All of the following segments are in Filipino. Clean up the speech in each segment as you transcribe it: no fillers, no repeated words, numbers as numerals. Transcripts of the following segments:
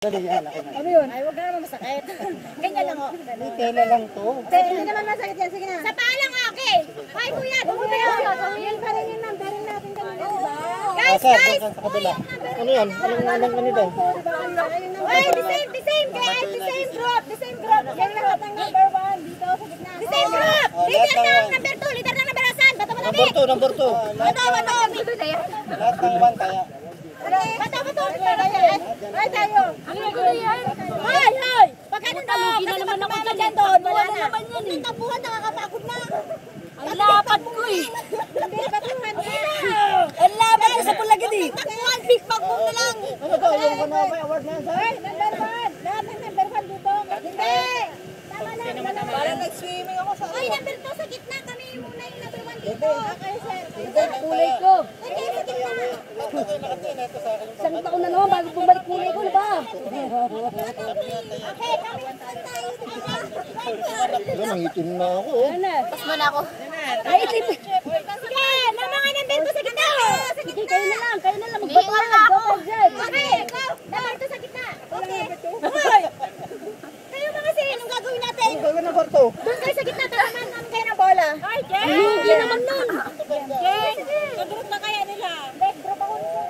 Dali yan, ako na. Ano yun? Ay, huwag na naman masakit. Ganyan lang, oh. Hindi, tela lang to. Hindi naman masakit yan. Sige na. Sa paa lang, okay. Ay, kuya, tumuloy yun. Yan pa rin yung number natin kanina, diba? Guys, guys! Ano yan? Anong kanila? Ay, the same, guys. The same group. Yan lahat ang number 1 dito sa gitna. The same group. Leader ng number 2. Leader ng number 1. Bato mo natin. Number 2. Bato. Lahat ng 1 kaya. Bato. Ay, tayo. Ang nagulo yan. Hoy. Pagka nandun, kasi magpapala dyan doon, wala na. Ang tapuhan, nakakapagod na. Ang lapad ko eh. Hindi, batuhan na. Ang lapad ko sa pulagid eh. Tapuhan, big bag mo na lang. Ano to? Yung ano, may award na yan, sir? Ay, number 1. Lahat ng number 1 dito. Hindi. Tama na. Parang nag-swimming ako sa ay, number 2 sa gitna. Kami muna yung number 1 dito. Okay, sir. Kulay ko. Okay, sa gitna. Isang taon na naman bago bumalik kulay ko, ba? Okay, kami yung tayo. Ano, nangitim na ako. Pas mo na ako. Ay, ito. Sige, ng mga number 2 sa gitna. Sa gitna. Kayo na lang. Magbatuhan. Go for dyan. Okay, go. Number 2 sa gitna. Okay. Hoy! Kayo mga sin, anong gagawin natin? Gawin na bar to. Doon kayo sa gitna, tatamaan namin kayo ng bola. Ay, Jen! Hindi naman nun. Jen! Kagroup na kaya nila. Hindi, group ako nito.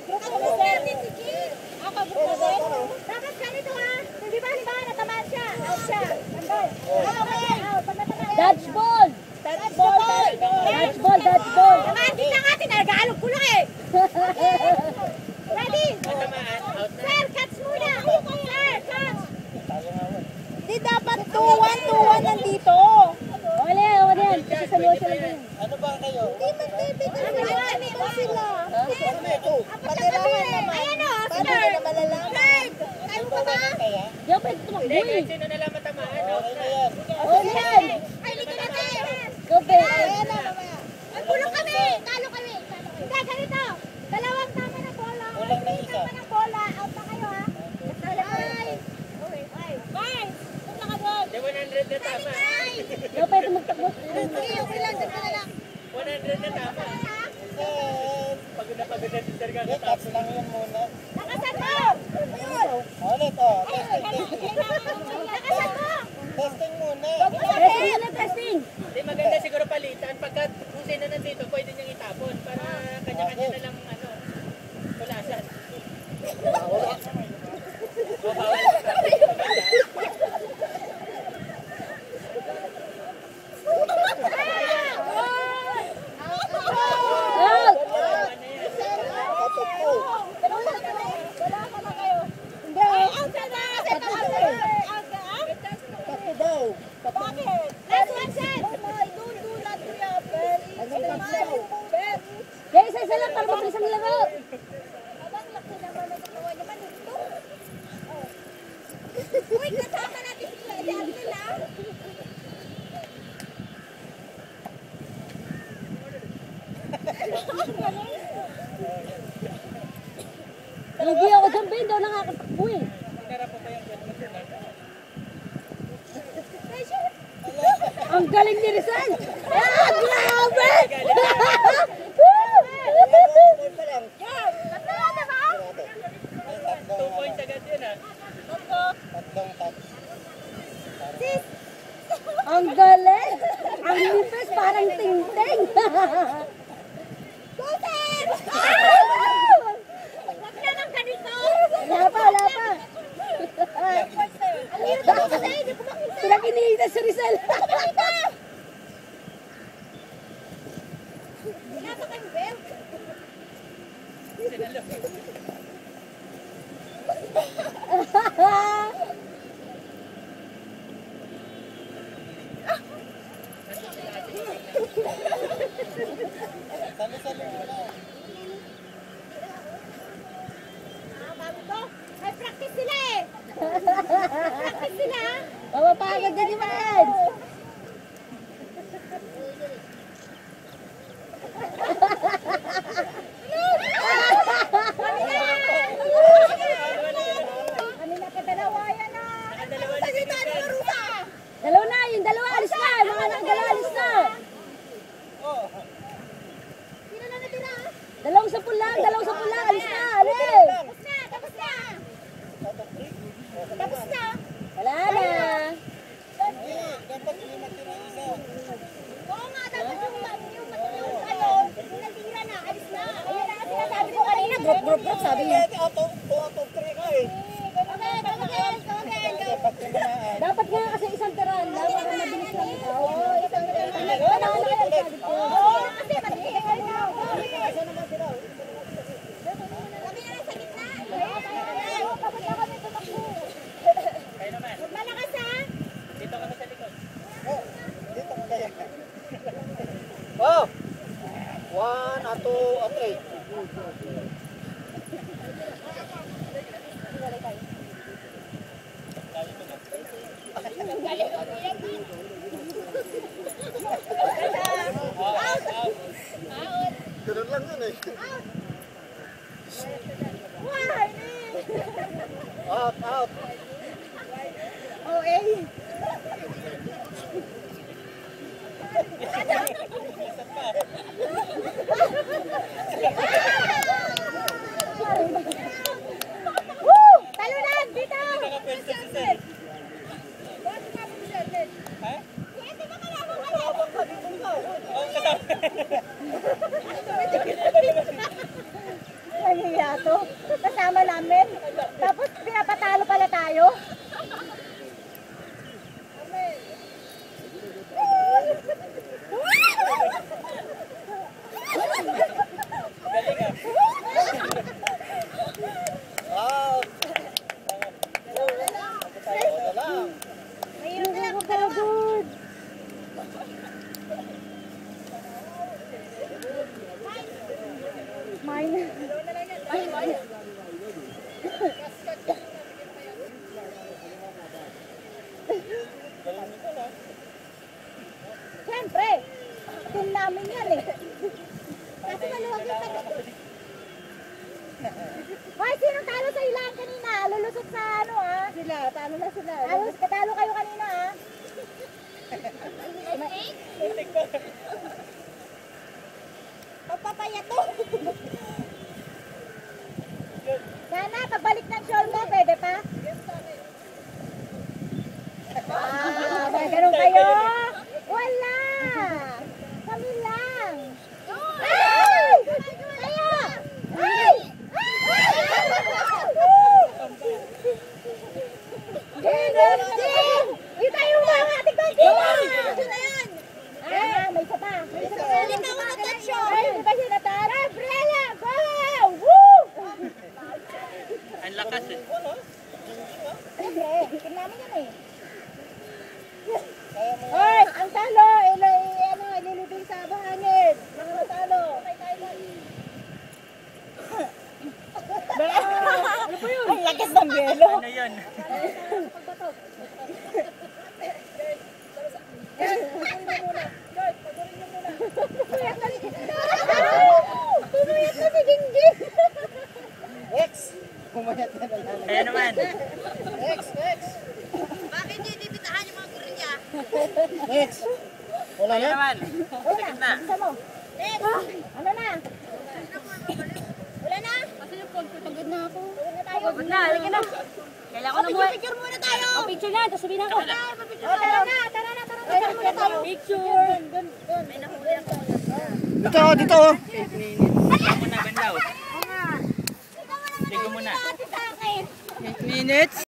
Group ako nito. Si Jen. Ako, group na rin. Dapat ganito ha. Hindi ba, natamaan siya. Out siya. Tanggal. Okay, out. Pag natamaan. Dodgeball. Dodgeball. Tamaan kita nga, tinagaalog ko lang eh. Ready? Sir, catch muna. Sir, catch. Di dapat 2-1 nandito. Wala yan. Kasi sa luwa sila din. Ano ba kayo? Ano ba sila? Ano na ito? Patirahan naman. Ayan o, sir. Third. Tayo pa ba? Di ako pwede tumakbo eh. Sino na lang matamaan? Okay na yan. Oo yan. Ay, lito natin. Go, Pe. Ayan na, mamaya. Ay, kulong kami. Talo kami. Hindi, ganito. Dalawang tama ng bola. Kulang na isa. Tama ng bola. Out na kayo, ha? Ay. Guys, punta ka doon. Di 100 na tama. Di ako pwede magtakbo. Sige, okay lang. Dito na lang. 100 na tama. Pagod na si Sir Hindi, tax lang yun muna. Nakasan mo. Ayun. Ulit, oh. Nakasan mo. Testing muna. Testing. Di maganda siguro palitan. Pagka kung sino nandito, pwede niyang itapon para kanya-kanya na lang tulasan. Takbo daw. Last one shot. Don't do that, Kuya. Kaya isa-isa lang para mabilis ang laro. Abang laki naman ang katawan naman ito. Uy, kasama natin si Angel, ha? Hindi ako dyan, Ben. Daw nakakatakbo eh. Ang galing ni Rizal. Ah, grabe! Ball pa lang. Tatlo na ba? 2 points agad yun ah. Tatlong tax. Sis! Ang galing! Ang nipis parang ting-ting. Golden! Wag na lang ganito! Wala pa. Ang hirap ako kasi, hindi ko makita. Pinag-iniita si Rizal. Wala pa kayong belt. Sali-sali muna. Bago to, may practice sila eh. Practice sila. Mapapagod din yung man. Kanina pa dalawa yan ah. Pagkita ni Marusa. Dalawa na, yung dalawa alis na. Yung mga nang dalawa alis na. Sino na natira? Dalawang sa pula, alis na. Alis. Tapos na. Out, out. Oh, eh. Woo! Talunan! Dito! Nakapwesto si Sir. Ha? Oh, kasama. Nahiya to. Kasama namin. Tapos pinapatalo pala tayo. Out. Wala lang. Mayroon na ako kalagod. Mine. Siyempre, team namin yan eh. Kasi maluwag yung Hoy, sinong talo sa ilan kanina? Lulusot sa ano ah? Sila, talo na sila. Talo kayo kanina ah. Papapaya to. Sana, pagbalik ng shoulder, pwede pa? May ganun kayo? Wala! Kami lang! Ay! Kayo! Ay! Jin! Yung tayo mga ating konti! Ito na yan! May isa pa! May isa pa! Hindi na ako na-touch yun! Ay, di ba siya na-touch? Brella! Go! Woo! Ang lakas eh. Siyempre, hikin namin yan eh. Hoy, ang talo, ililibing sa bahangin. Mga talo. Ano po yun? Ang lakas ng yelo. Ano yun? Tumuyat na si Gingging. X. Pumayat na lang. Kaya naman. X, X. Bakit hindi bitahan yung mga gorilla? X. Wala Kaya na? naman. Wala na. Isa mo. Ano na? Wala na? Pagod na ako. Pagod na, halika na. Kailangan ko na buhay. Picture muna tayo. Picture na, tapos sabihin ako. Tara na. Picture muna tayo. Picture. May nahuli ako. Dito, dito. Tingnan mo na, Banlaw. Tingnan mo na. 8 minutes.